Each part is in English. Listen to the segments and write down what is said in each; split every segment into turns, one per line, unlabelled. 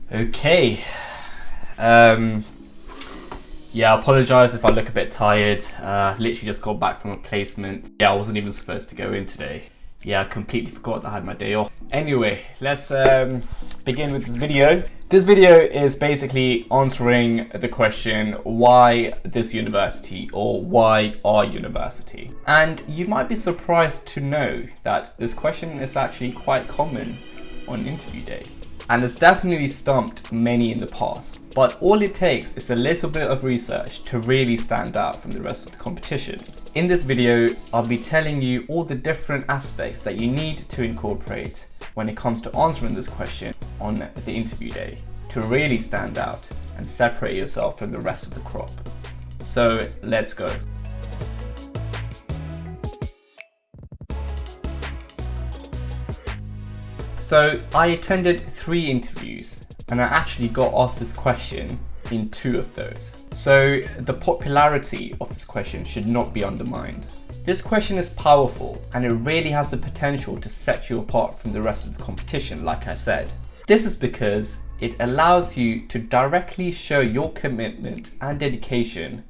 Okay. Yeah, I apologise if I look a bit tired. Literally just got back from a placement. Yeah, I wasn't even supposed to go in today. Yeah, I completely forgot that I had my day off. Anyway, let's begin with this video. This video is basically answering the question, why this university, or why our university? And you might be surprised to know that this question is actually quite common on interview day. And it's definitely stumped many in the past. But all it takes is a little bit of research to really stand out from the rest of the competition. In this video, I'll be telling you all the different aspects that you need to incorporate when it comes to answering this question on the interview day to really stand out and separate yourself from the rest of the crop. So let's go. So I attended 3 interviews and I actually got asked this question in 2 of those. So the popularity of this question should not be undermined. This question is powerful and it really has the potential to set you apart from the rest of the competition, like I said. This is because it allows you to directly show your commitment and dedication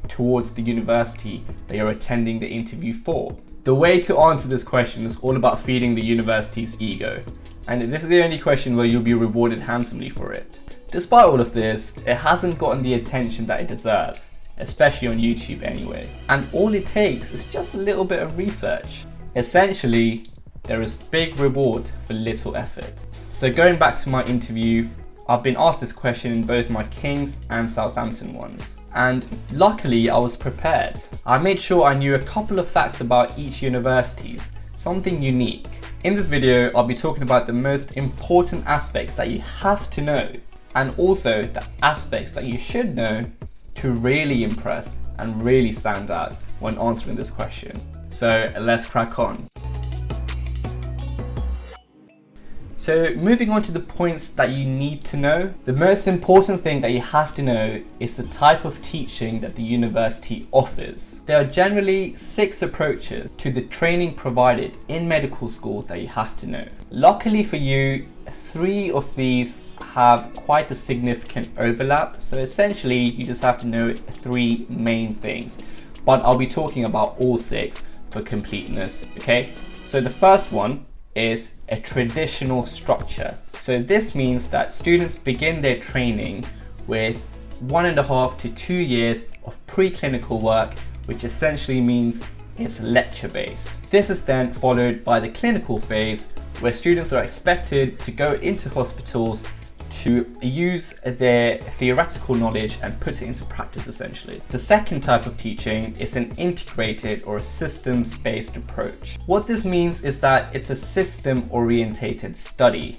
towards the university that you're attending the interview for. The way to answer this question is all about feeding the university's ego. And this is the only question where you'll be rewarded handsomely for it. Despite all of this, it hasn't gotten the attention that it deserves, especially on YouTube anyway. And all it takes is just a little bit of research. Essentially, there is big reward for little effort. So going back to my interview, I've been asked this question in both my Kings and Southampton ones. And luckily I was prepared. I made sure I knew a couple of facts about each university's, something unique. In this video, I'll be talking about the most important aspects that you have to know, and also the aspects that you should know to really impress and really stand out when answering this question. So let's crack on. So moving on to the points that you need to know, the most important thing that you have to know is the type of teaching that the university offers. There are generally 6 approaches to the training provided in medical school that you have to know. Luckily for you, 3 of these have quite a significant overlap. So essentially you just have to know 3 main things, but I'll be talking about all 6 for completeness, okay? So the first one is a traditional structure. So this means that students begin their training with 1.5 to 2 years of preclinical work, which essentially means it's lecture based. This is then followed by the clinical phase, where students are expected to go into hospitals to use their theoretical knowledge and put it into practice essentially. The second type of teaching is an integrated or a systems-based approach. What this means is that it's a system-orientated study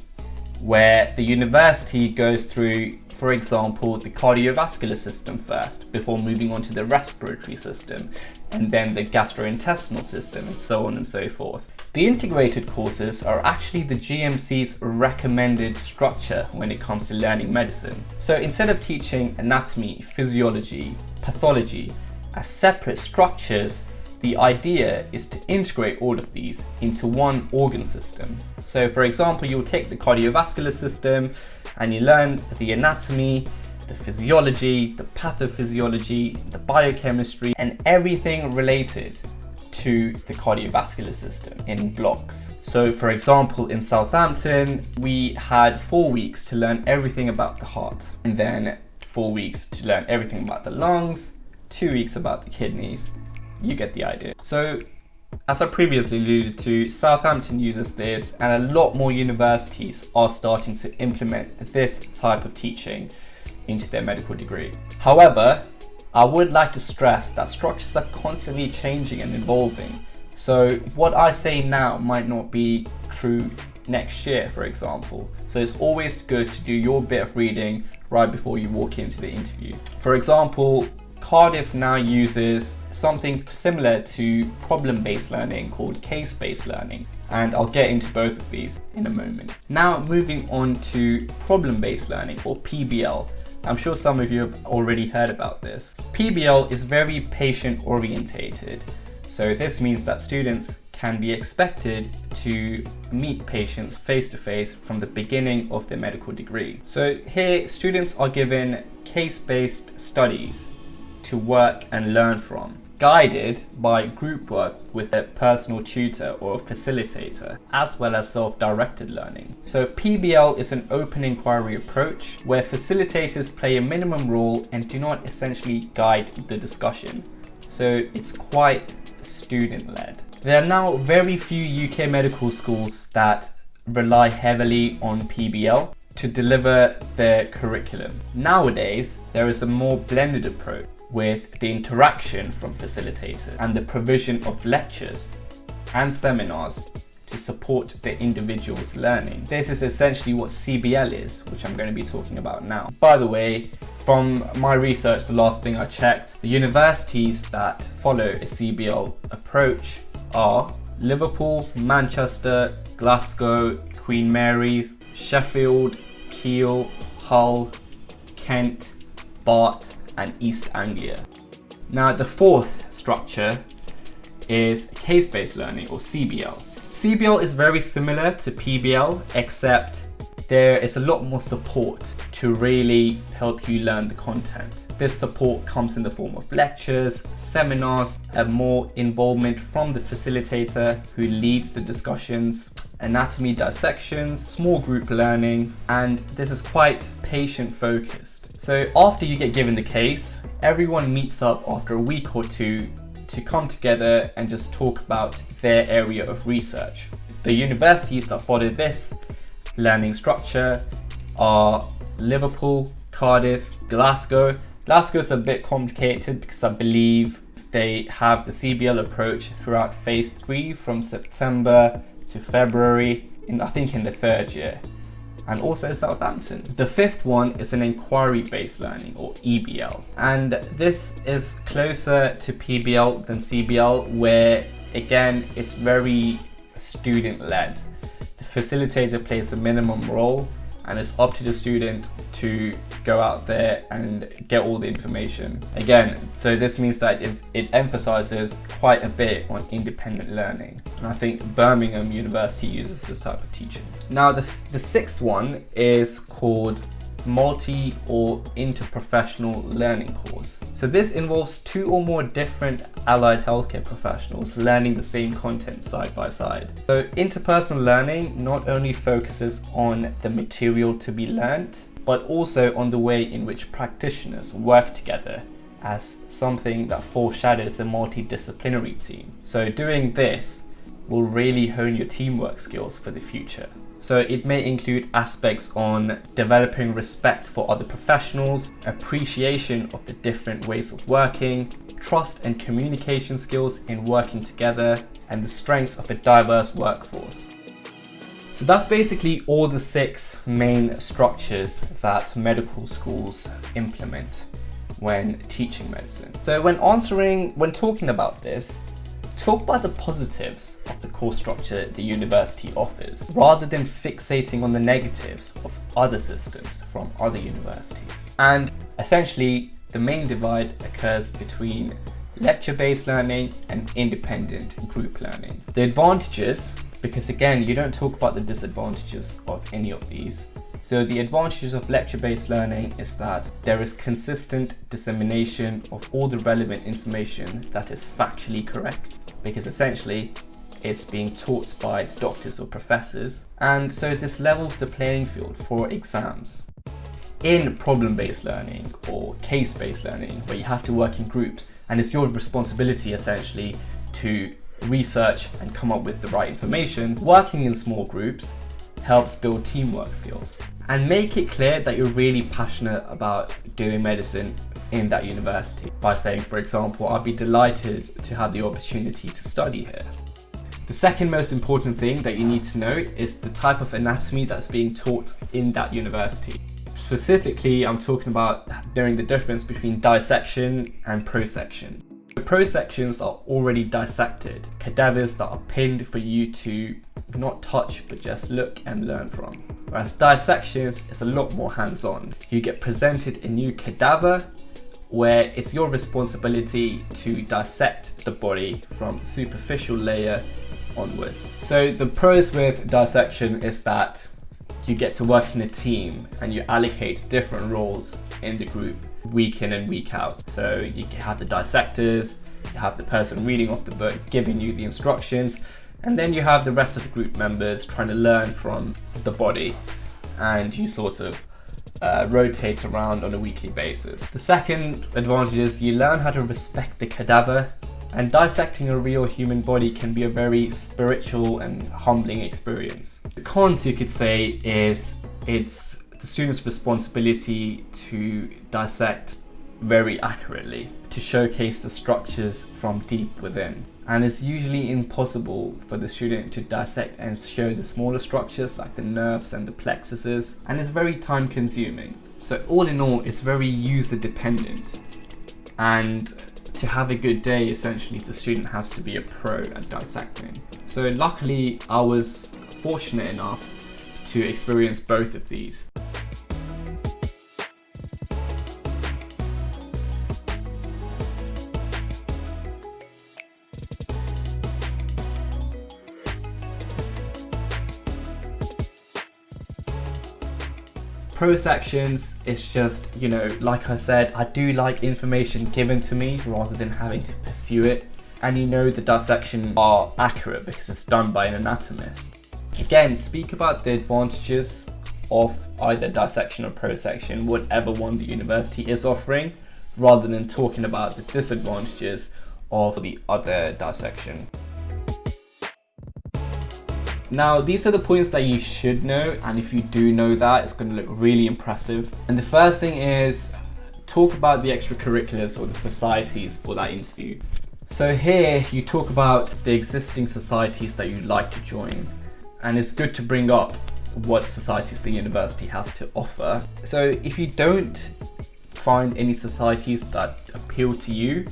where the university goes through, for example, the cardiovascular system first before moving on to the respiratory system and then the gastrointestinal system and so on and so forth. The integrated courses are actually the GMC's recommended structure when it comes to learning medicine. So instead of teaching anatomy, physiology, pathology as separate structures, the idea is to integrate all of these into one organ system. So for example, you'll take the cardiovascular system and you learn the anatomy, the physiology, the pathophysiology, the biochemistry, and everything related to the cardiovascular system in blocks. So for example, in Southampton, we had 4 weeks to learn everything about the heart, and then 4 weeks to learn everything about the lungs, 2 weeks about the kidneys. You get the idea. So as I previously alluded to, Southampton uses this, and a lot more universities are starting to implement this type of teaching into their medical degree. However, I would like to stress that structures are constantly changing and evolving. So what I say now might not be true next year, for example. So it's always good to do your bit of reading right before you walk into the interview. For example, Cardiff now uses something similar to problem-based learning called case-based learning. And I'll get into both of these in a moment. Now moving on to problem-based learning, or PBL. I'm sure some of you have already heard about this. PBL is very patient orientated. So this means that students can be expected to meet patients face to face from the beginning of their medical degree. So here, students are given case-based studies to work and learn from, guided by group work with a personal tutor or facilitator, as well as self-directed learning. So PBL is an open inquiry approach where facilitators play a minimum role and do not essentially guide the discussion. So it's quite student-led. There are now very few UK medical schools that rely heavily on PBL to deliver their curriculum. Nowadays, there is a more blended approach with the interaction from facilitators and the provision of lectures and seminars to support the individual's learning. This is essentially what CBL is, which I'm going to be talking about now. By the way, from my research, the last thing I checked, the universities that follow a CBL approach are Liverpool, Manchester, Glasgow, Queen Mary's, Sheffield, Kiel, Hull, Kent, Bath, and East Anglia. Now, the fourth structure is case-based learning, or CBL. CBL is very similar to PBL, except there is a lot more support to really help you learn the content. This support comes in the form of lectures, seminars, and more involvement from the facilitator who leads the discussions, anatomy dissections, small group learning, and this is quite patient focused. So after you get given the case, everyone meets up after a week or two to come together and just talk about their area of research. The universities that follow this learning structure are Liverpool, Cardiff, Glasgow. Glasgow's a bit complicated because I believe they have the CBL approach throughout phase 3 from September to February, I think in the third year, and also Southampton. The fifth one is an inquiry-based learning, or EBL, and this is closer to PBL than CBL, where again it's very student-led. The facilitator plays a minimum role and it's up to the student to go out there and get all the information. Again, so this means that it emphasizes quite a bit on independent learning. And I think Birmingham University uses this type of teaching. Now, the sixth one is called multi or interprofessional learning course. So this involves 2 or more different allied healthcare professionals learning the same content side by side. So interpersonal learning not only focuses on the material to be learnt, but also on the way in which practitioners work together as something that foreshadows a multidisciplinary team. So doing this will really hone your teamwork skills for the future. So it may include aspects on developing respect for other professionals, appreciation of the different ways of working, trust and communication skills in working together, and the strengths of a diverse workforce. So that's basically all the 6 main structures that medical schools implement when teaching medicine. So when talking about this, talk about the positives of the course structure the university offers, rather than fixating on the negatives of other systems from other universities. And essentially, the main divide occurs between lecture-based learning and independent group learning. The advantages, because again, you don't talk about the disadvantages of any of these. So the advantages of lecture-based learning is that there is consistent dissemination of all the relevant information that is factually correct, because essentially it's being taught by doctors or professors, and so this levels the playing field for exams. In problem-based learning or case-based learning, where you have to work in groups and it's your responsibility essentially to research and come up with the right information, working in small groups helps build teamwork skills and make it clear that you're really passionate about doing medicine in that university by saying, for example, I'd be delighted to have the opportunity to study here. The second most important thing that you need to know is the type of anatomy that's being taught in that university. Specifically, I'm talking about knowing the difference between dissection and prosection. The prosections are already dissected, cadavers that are pinned for you to not touch but just look and learn from. Whereas dissections is a lot more hands-on. You get presented a new cadaver where it's your responsibility to dissect the body from the superficial layer onwards. So the pros with dissection is that you get to work in a team and you allocate different roles in the group week in and week out. So you have the dissectors, you have the person reading off the book, giving you the instructions, and then you have the rest of the group members trying to learn from the body, and you sort of rotate around on a weekly basis. The second advantage is you learn how to respect the cadaver, and dissecting a real human body can be a very spiritual and humbling experience. The cons, you could say, is it's the student's responsibility to dissect very accurately, to showcase the structures from deep within. And it's usually impossible for the student to dissect and show the smaller structures like the nerves and the plexuses, and it's very time consuming. So all in all, it's very user dependent, and to have a good day, essentially the student has to be a pro at dissecting. So luckily I was fortunate enough to experience both of these. Pro sections, it's just, you know, like I said, I do like information given to me rather than having to pursue it. And you know the dissection are accurate because it's done by an anatomist. Again, speak about the advantages of either dissection or pro section, whatever one the university is offering, rather than talking about the disadvantages of the other dissection. Now, these are the points that you should know, and if you do know that, it's going to look really impressive. And the first thing is talk about the extracurriculars or the societies for that interview. So here you talk about the existing societies that you'd like to join, and it's good to bring up what societies the university has to offer. So if you don't find any societies that appeal to you,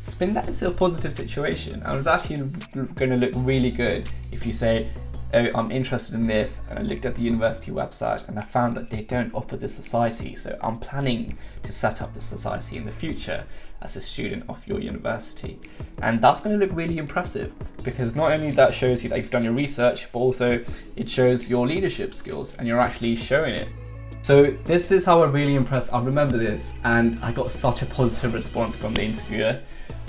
spin that into a positive situation, and it's actually going to look really good if you say, oh, I'm interested in this, and I looked at the university website and I found that they don't offer this society, so I'm planning to set up the society in the future as a student of your university. And that's going to look really impressive, because not only that shows you that you've done your research, but also it shows your leadership skills and you're actually showing it. So this is how I really impressed. I remember this, and I got such a positive response from the interviewer.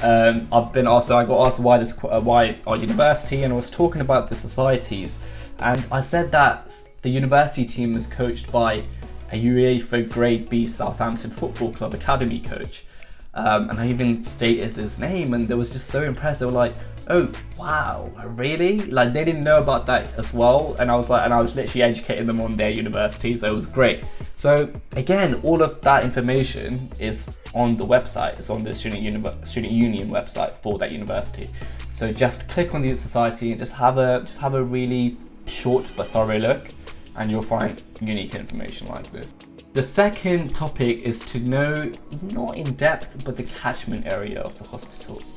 I got asked why our university, and I was talking about the societies, and I said that the university team is coached by a UEFA Grade B Southampton Football Club academy coach, and I even stated his name, and they was just so impressed. They were like, oh wow, really? Like, they didn't know about that as well. And I was literally educating them on their university, so it was great. So again, all of that information is on the website. It's on the student union website for that university. So just click on the society and just have a really short but thorough look, and you'll find unique information like this. The second topic is to know, not in depth, but the catchment area of the hospitals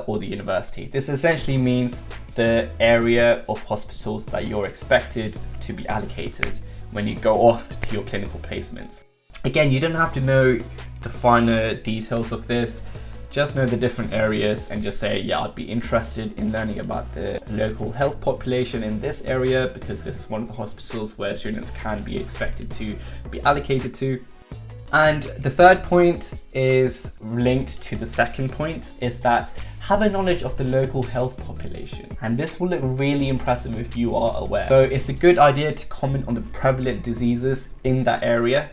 or the university. This essentially means the area of hospitals that you're expected to be allocated when you go off to your clinical placements. Again, you don't have to know the finer details of this, just know the different areas and just say, yeah, I'd be interested in learning about the local health population in this area, because this is one of the hospitals where students can be expected to be allocated to. And the third point is linked to the second point, is that have a knowledge of the local health population. And this will look really impressive if you are aware. So it's a good idea to comment on the prevalent diseases in that area.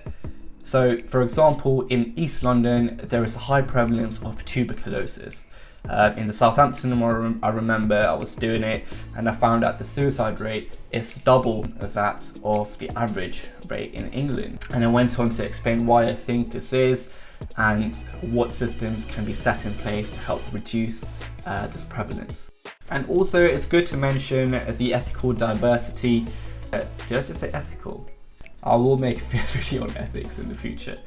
So for example, in East London, there is a high prevalence of tuberculosis. In the Southampton, I remember I was doing it and I found out the suicide rate is double that of the average rate in England. And I went on to explain why I think this is and what systems can be set in place to help reduce this prevalence. And also it's good to mention the ethical diversity. Did I just say ethical? I will make a video on ethics in the future.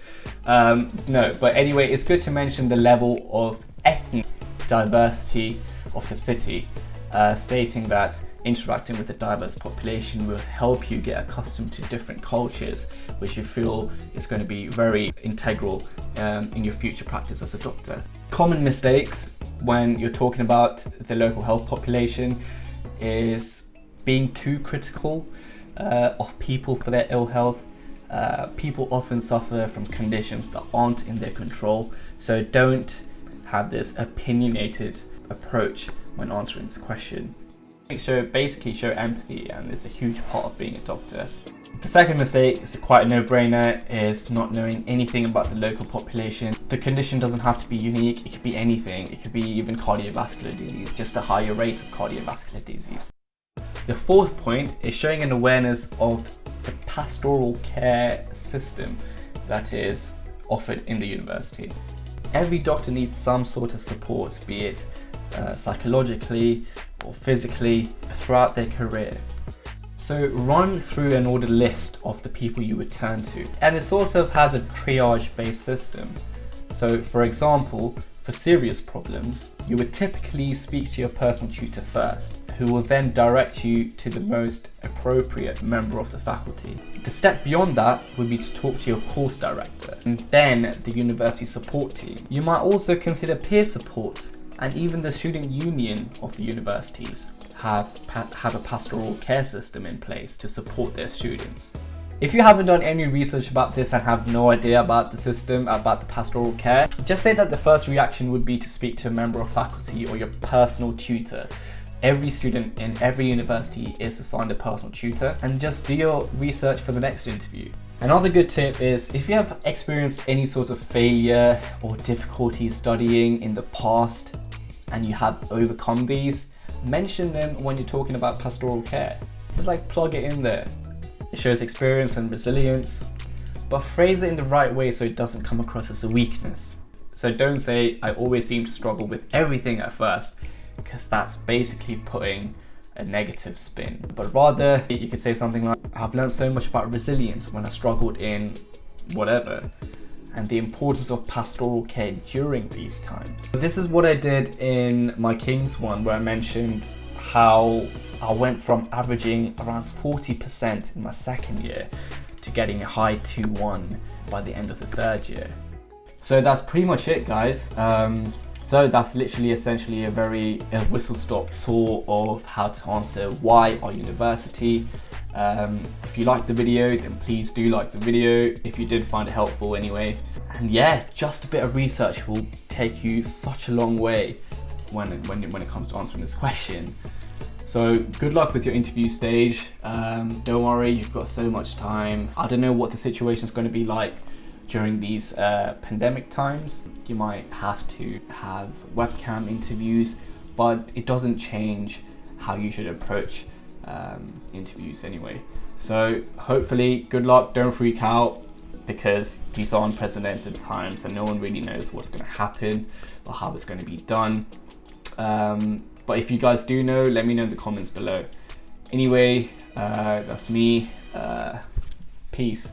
No, but anyway, it's good to mention the level of ethnic diversity of the city, stating that interacting with a diverse population will help you get accustomed to different cultures, which you feel is going to be very integral in your future practice as a doctor. Common mistakes when you're talking about the local health population is being too critical of people for their ill health. People often suffer from conditions that aren't in their control, so don't have this opinionated approach when answering this question. Basically show empathy, and it's a huge part of being a doctor. The second mistake is quite a no-brainer, is not knowing anything about the local population. The condition doesn't have to be unique, it could be anything. It could be even cardiovascular disease, just a higher rate of cardiovascular disease. The fourth point is showing an awareness of the pastoral care system that is offered in the university. Every doctor needs some sort of support, be it psychologically or physically, throughout their career. So run through an ordered list of the people you would turn to, and it sort of has a triage-based system. So for example, for serious problems, you would typically speak to your personal tutor first, who will then direct you to the most appropriate member of the faculty. The step beyond that would be to talk to your course director, and then the university support team. You might also consider peer support, and even the student union of the universities have a pastoral care system in place to support their students. If you haven't done any research about this and have no idea about the system, about the pastoral care, just say that the first reaction would be to speak to a member of faculty or your personal tutor. Every student in every university is assigned a personal tutor, and just do your research for the next interview. Another good tip is, if you have experienced any sort of failure or difficulty studying in the past and you have overcome these, mention them when you're talking about pastoral care. Just like plug it in there. It shows experience and resilience, but phrase it in the right way so it doesn't come across as a weakness. So don't say, I always seem to struggle with everything at first, because that's basically putting a negative spin. But rather, you could say something like, I've learned so much about resilience when I struggled in whatever, and the importance of pastoral care during these times. This is what I did in my King's one, where I mentioned how I went from averaging around 40% in my second year to getting a high 2-1 by the end of the third year. So that's pretty much it, guys. So that's literally essentially a whistle-stop tour of how to answer why our university. If you liked the video, then please do like the video if you did find it helpful anyway. And yeah, just a bit of research will take you such a long way when it comes to answering this question. So good luck with your interview stage. Don't worry, you've got so much time. I don't know what the situation is going to be like during these pandemic times. You might have to have webcam interviews, but it doesn't change how you should approach interviews anyway. So hopefully, good luck, don't freak out, because these are unprecedented times and no one really knows what's going to happen or how it's going to be done. But if you guys do know, let me know in the comments below. Anyway, that's me. Peace.